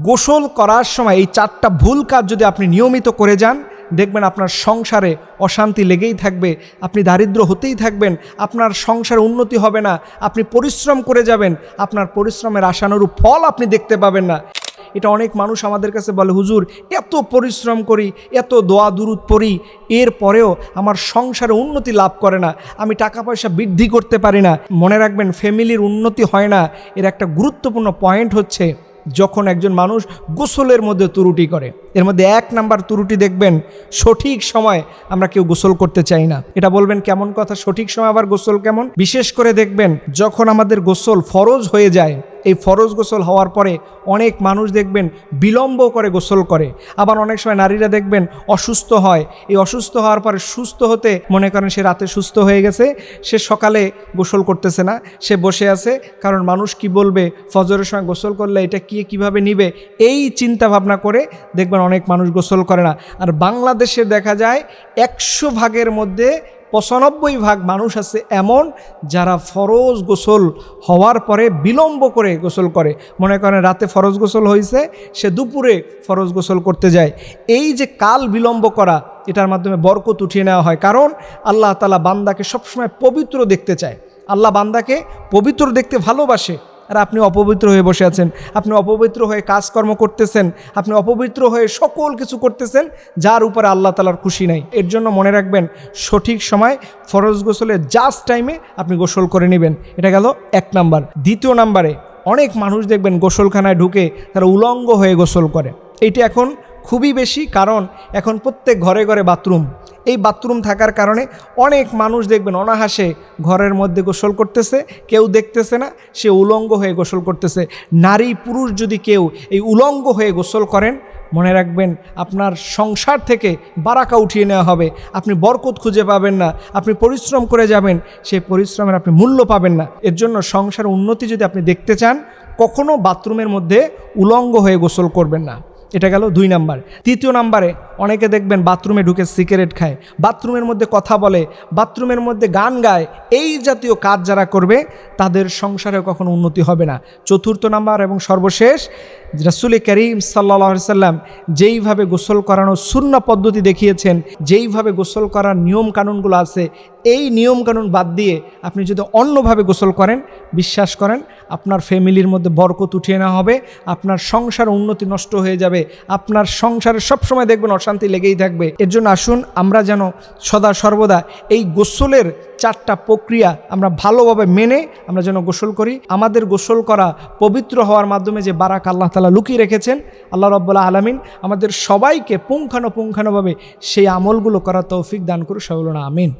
গোসল করার সময় এই 4টা ভুল কাজ যদি আপনি নিয়মিত করে যান, দেখবেন আপনার সংসারে অশান্তি লেগেই থাকবে, আপনি দারিদ্র হতেই থাকবেন, আপনার সংসারে উন্নতি হবে না, আপনি পরিশ্রম করে যাবেন, আপনার পরিশ্রমের আশানুরূপ ফল আপনি দেখতে পাবেন না। এটা অনেক মানুষ আমাদের কাছে বলে, হুজুর এত পরিশ্রম করি, এত দোয়া দুরুদ পড়ি, এর পরেও আমার সংসারে উন্নতি লাভ করে না, আমি টাকা পয়সা বৃদ্ধি করতে পারি না। মনে রাখবেন, ফ্যামিলির উন্নতি হয় না এর একটা গুরুত্বপূর্ণ পয়েন্ট হচ্ছে যখন একজন মানুষ গোসলের মধ্যে ত্রুটি করে। এর মধ্যে 1 নাম্বার ত্রুটি দেখবেন, সঠিক সময় আমরা কেউ গোসল করতে চাই না। এটা বলবেন কেমন কথা, সঠিক সময় আবার গোসল কেমন? বিশেষ করে দেখবেন যখন আমাদের গোসল ফরজ হয়ে যায়, এই ফরজ গোসল হওয়ার পরে অনেক মানুষ দেখবেন বিলম্ব করে গোসল করে। আবার অনেক সময় নারীরা দেখবেন অসুস্থ হয়, এই অসুস্থ হওয়ার পরে সুস্থ হতে মনে করেন সে রাতে সুস্থ হয়ে গেছে, সে সকালে গোসল করতেছে না, সে বসে আছে, কারণ মানুষ কি বলবে, ফজরের সময় গোসল করলে এটা কিভাবে নিবে, এই চিন্তা ভাবনা করে দেখবেন অনেক মানুষ গোসল করে না। আর বাংলাদেশে দেখা যায় 100 ভাগের মধ্যে 95 ভাগ মানুষ আছে এমন যারা ফরজ গোসল হওয়ার পরে বিলম্ব করে গোসল করে। মনে করেন রাতে ফরজ গোসল হয়েছে, সে দুপুরে ফরজ গোসল করতে যায়। এই যে কাল বিলম্ব করা, এটার মাধ্যমে বরকত উঠিয়ে নেওয়া হয়। কারণ আল্লাহ তাআলা বান্দাকে সবসময় পবিত্র দেখতে চায়, আল্লাহ বান্দাকে পবিত্র দেখতে ভালোবাসে। আর আপনি অপবিত্র হয়ে বসে আছেন, আপনি অপবিত্র হয়ে কাজকর্ম করতেছেন, আপনি অপবিত্র হয়ে সকল কিছু করতেছেন যার উপরে আল্লাহ তাআলার খুশি নাই। এর জন্য মনে রাখবেন, সঠিক সময় ফরজ গোসলের জাস্ট টাইমে আপনি গোসল করে নেবেন। এটা গেল 1 নাম্বার। 2 নাম্বারে অনেক মানুষ দেখবেন গোসলখানায় ঢুকে তারা উলঙ্গ হয়ে গোসল করে। এইটা এখন খুবই বেশি, কারণ এখন প্রত্যেক ঘরে ঘরে বাথরুম। এই বাথরুম থাকার কারণে অনেক মানুষ দেখবেন অনাহাসে ঘরের মধ্যে গোসল করতেছে, কেউ দেখতেছে না, সে উলঙ্গ হয়ে গোসল করতেছে। নারী পুরুষ যদি কেউ এই উলঙ্গ হয়ে গোসল করেন, মনে রাখবেন আপনার সংসার থেকে বারাকা উঠিয়ে নেওয়া হবে, আপনি বরকত খুঁজে পাবেন না, আপনি পরিশ্রম করে যাবেন, সেই পরিশ্রমের আপনি মূল্য পাবেন না। এর জন্য সংসারের উন্নতি যদি আপনি দেখতে চান, কখনো বাথরুমের মধ্যে উলঙ্গ হয়ে গোসল করবেন না। এটা গেল 2 নাম্বার। 3 নাম্বারে অনেকে দেখবেন বাথরুমে ঢুকে সিগারেট খায়, বাথরুমের মধ্যে কথা বলে, বাথরুমের মধ্যে গান গায়। এই জাতীয় কাজ যারা করবে তাদের সংসারে কখনো উন্নতি হবে না। 4 নাম্বার এবং সর্বশেষ, রাসূল করিম সাল্লাল্লাহু আলাইহি সাল্লাম যেইভাবে গোসল করানোর সুন্নাহ পদ্ধতি দেখিয়েছেন, যেইভাবে গোসল করার নিয়ম কানুনগুলো আছে, এই নিয়ম কানুন বাদ দিয়ে আপনি যদি অন্যভাবে গোসল করেন, বিশ্বাস করেন আপনার ফ্যামিলির মধ্যে বরকত উঠিয়ে নেওয়া হবে, আপনার সংসার উন্নতি নষ্ট হয়ে যাবে, আপনার সংসারে সবসময় দেখবেন অশান্তি লেগেই থাকবে। এর জন্য আসুন আমরা যেন সদা সর্বদা এই গোসলের 4টা প্রক্রিয়া আমরা ভালোভাবে মেনে আমরা যেন গোসল করি। আমাদের গোসল করা পবিত্র হওয়ার মাধ্যমে যে বারাকা আল্লাহ তাআলা লুকিয়ে রেখেছেন, আল্লাহ রাব্বুল আলামিন আমাদের সবাইকে পুঙ্খানুপুঙ্খানুভাবে সেই আমলগুলো করার তৌফিক দান করুন। সকলে আমিন।